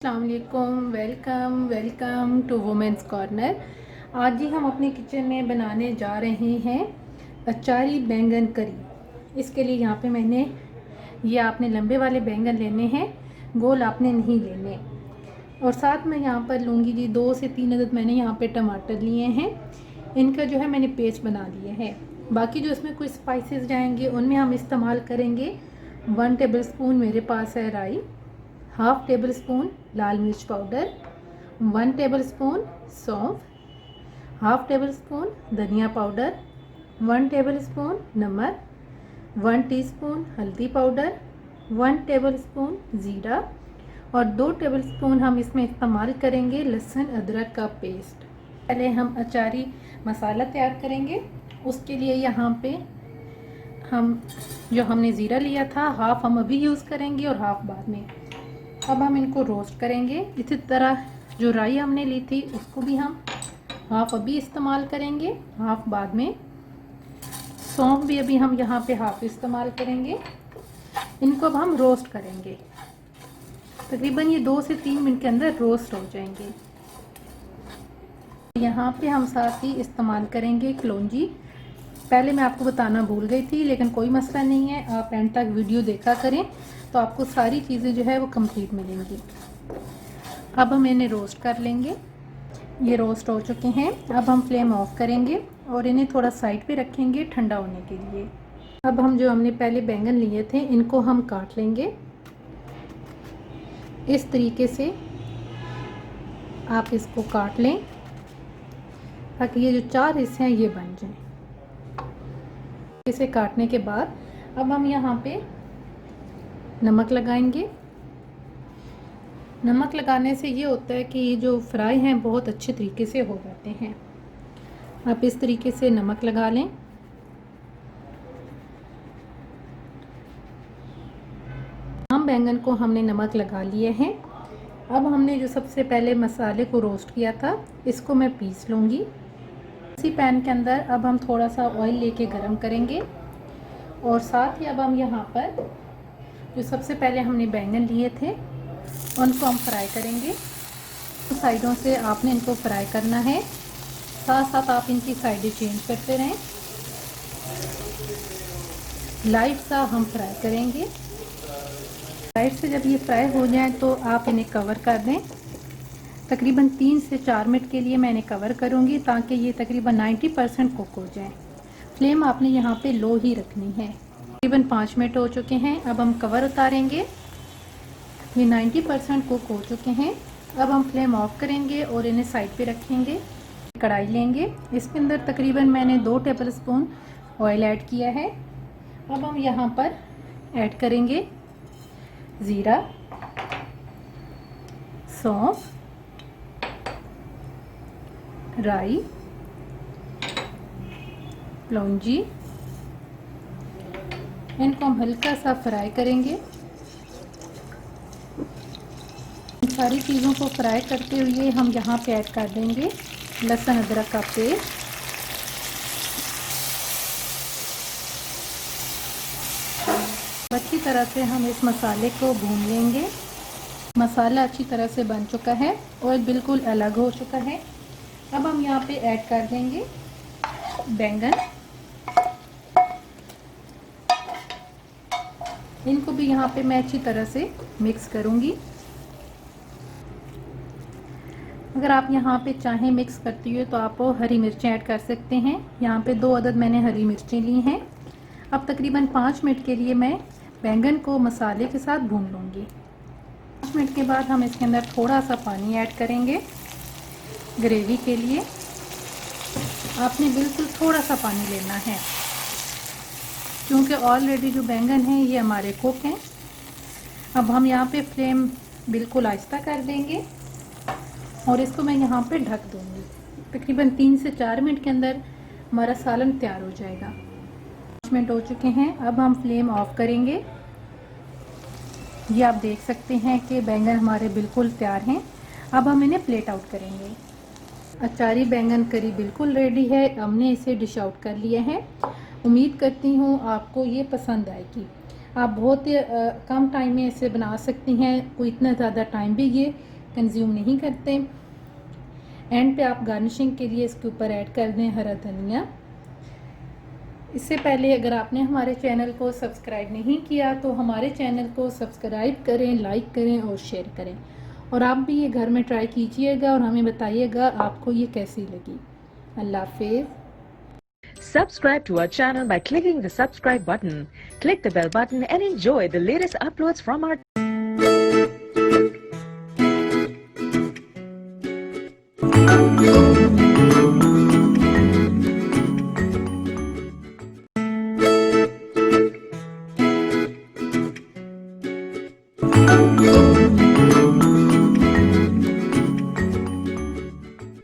अस्सलाम वालेकुम, welcome to women's corner. आज ही हम अपने किचन में बनाने जा रहे हैं अचारी बैंगन करी। इसके लिए यहाँ पे मैंने ये आपने लंबे वाले बैंगन लेने हैं, गोल आपने नहीं लेने। और साथ में यहाँ पर लूँगी जी 2 से 3 अदद मैंने यहाँ पे टमाटर लिए हैं। इनका जो है मैंने पेस्ट बना लिया है। बाकी जो इसमें कुछ स्पाइसेस जाएंगे उनमें हम इस्तेमाल करेंगे 1 टेबल स्पून मेरे पास है राई, हाफ टेबल स्पून लाल मिर्च पाउडर, 1 टेबल स्पून सौंफ, हाफ टेबल स्पून धनिया पाउडर, 1 टेबल स्पून नमक, 1 टीस्पून हल्दी पाउडर, 1 टेबल स्पून ज़ीरा और 2 टेबल स्पून हम इसमें इस्तेमाल करेंगे लहसुन अदरक का पेस्ट। पहले हम अचारी मसाला तैयार करेंगे। उसके लिए यहाँ पे हम जो हमने ज़ीरा लिया था हाफ हम अभी यूज़ करेंगे और हाफ बाद में। अब हम इनको रोस्ट करेंगे। इसी तरह जो राई हमने ली थी उसको भी हम हाफ अभी इस्तेमाल करेंगे, हाफ बाद में। सौंफ भी अभी हम यहाँ पे हाफ इस्तेमाल करेंगे। इनको अब हम रोस्ट करेंगे। तकरीबन ये 2 से 3 मिनट के अंदर रोस्ट हो जाएंगे। यहाँ पे हम साथ ही इस्तेमाल करेंगे कलौंजी। पहले मैं आपको बताना भूल गई थी, लेकिन कोई मसला नहीं है, आप एंड तक वीडियो देखा करें तो आपको सारी चीज़ें जो है वो कंप्लीट मिलेंगी। अब हम इन्हें रोस्ट कर लेंगे। ये रोस्ट हो चुके हैं। अब हम फ्लेम ऑफ करेंगे और इन्हें थोड़ा साइड पे रखेंगे ठंडा होने के लिए। अब हम जो हमने पहले बैंगन लिए थे इनको हम काट लेंगे। इस तरीके से आप इसको काट लें ताकि ये जो 4 हिस्से हैं ये बन जाएं। इसे काटने के बाद अब हम यहाँ पे नमक लगाएंगे। नमक लगाने से ये होता है कि ये जो फ्राई हैं बहुत अच्छे तरीके से हो जाते हैं। आप इस तरीके से नमक लगा लें। हम बैंगन को हमने नमक लगा लिए हैं। अब हमने जो सबसे पहले मसाले को रोस्ट किया था इसको मैं पीस लूँगी। इसी पैन के अंदर अब हम थोड़ा सा ऑयल लेके गरम करेंगे और साथ ही अब हम यहाँ पर जो सबसे पहले हमने बैंगन लिए थे उनको हम फ्राई करेंगे। साइडों से आपने इनको फ्राई करना है, साथ साथ आप इनकी साइडें चेंज करते रहें। लाइट सा हम फ्राई करेंगे। लाइट से जब ये फ्राई हो जाए तो आप इन्हें कवर कर दें। तकरीबन 3 से 4 मिनट के लिए मैं इन्हें कवर करूँगी ताकि ये तकरीबन 90% कुक हो जाए। फ्लेम आपने यहाँ पे लो ही रखनी है। तकरीबन 5 मिनट हो चुके हैं। अब हम कवर उतारेंगे। ये 90% कुक हो चुके हैं। अब हम फ्लेम ऑफ करेंगे और इन्हें साइड पे रखेंगे। कढ़ाई लेंगे, इसके अंदर तकरीबन मैंने 2 टेबल स्पून ऑयल ऐड किया है। अब हम यहाँ पर ऐड करेंगे ज़ीरा, सौंफ, राई, लौंजी। इनको हम हल्का सा फ्राई करेंगे। सारी चीज़ों को फ्राई करते हुए हम यहाँ पे ऐड कर देंगे लहसुन अदरक का पेस्ट। अच्छी तरह से हम इस मसाले को भून लेंगे। मसाला अच्छी तरह से बन चुका है, ऑयल बिल्कुल अलग हो चुका है। अब हम यहाँ पे ऐड कर देंगे बैंगन। इनको भी यहाँ पे मैं अच्छी तरह से मिक्स करूँगी। अगर आप यहाँ पे चाहें मिक्स करती हुए तो आप हरी मिर्चें ऐड कर सकते हैं। यहाँ पे 2 अदद मैंने हरी मिर्चें ली हैं। अब तकरीबन 5 मिनट के लिए मैं बैंगन को मसाले के साथ भून लूँगी। 5 मिनट के बाद हम इसके अंदर थोड़ा सा पानी ऐड करेंगे ग्रेवी के लिए। आपने बिल्कुल थोड़ा सा पानी लेना है क्योंकि ऑलरेडी जो बैंगन हैं ये हमारे कुक हैं। अब हम यहाँ पे फ्लेम बिल्कुल आहिस्ता कर देंगे और इसको मैं यहाँ पे ढक दूँगी। तकरीबन 3 से 4 मिनट के अंदर हमारा सालन तैयार हो जाएगा। 5 मिनट हो चुके हैं। अब हम फ्लेम ऑफ करेंगे। ये आप देख सकते हैं कि बैंगन हमारे बिल्कुल तैयार हैं। अब हम इन्हें प्लेट आउट करेंगे। अचारी बैंगन करी बिल्कुल रेडी है। हमने इसे डिश आउट कर लिया है। उम्मीद करती हूँ आपको ये पसंद आएगी। आप बहुत ही कम टाइम में इसे बना सकती हैं, कोई इतना ज़्यादा टाइम भी ये कंज्यूम नहीं करते। एंड पे आप गार्निशिंग के लिए इसके ऊपर ऐड कर दें हरा धनिया। इससे पहले अगर आपने हमारे चैनल को सब्सक्राइब नहीं किया तो हमारे चैनल को सब्सक्राइब करें, लाइक करें और शेयर करें। और आप भी ये घर में ट्राई कीजिएगा और हमें बताइएगा आपको ये कैसी लगी। अल्लाह हाफिज़। Subscribe to our channel by clicking the subscribe button. Click the bell button and enjoy the latest uploads from our channel.